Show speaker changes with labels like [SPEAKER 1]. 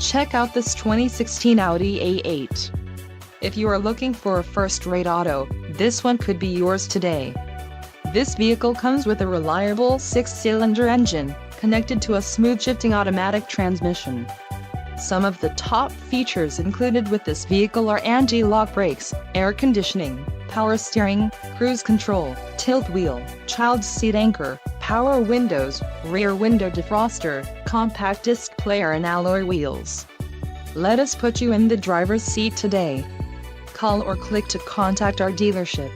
[SPEAKER 1] Check out this 2016 Audi A8. If you are looking for a first-rate auto, this one could be yours today. This vehicle comes with a reliable 6-cylinder engine, connected to a smooth-shifting automatic transmission. Some of the top features included with this vehicle are anti-lock brakes, air conditioning, power steering, cruise control, tilt wheel, child seat anchor, power windows, rear window defroster, compact disc player and alloy wheels. Let us put you in the driver's seat today. Call or click to contact our dealership.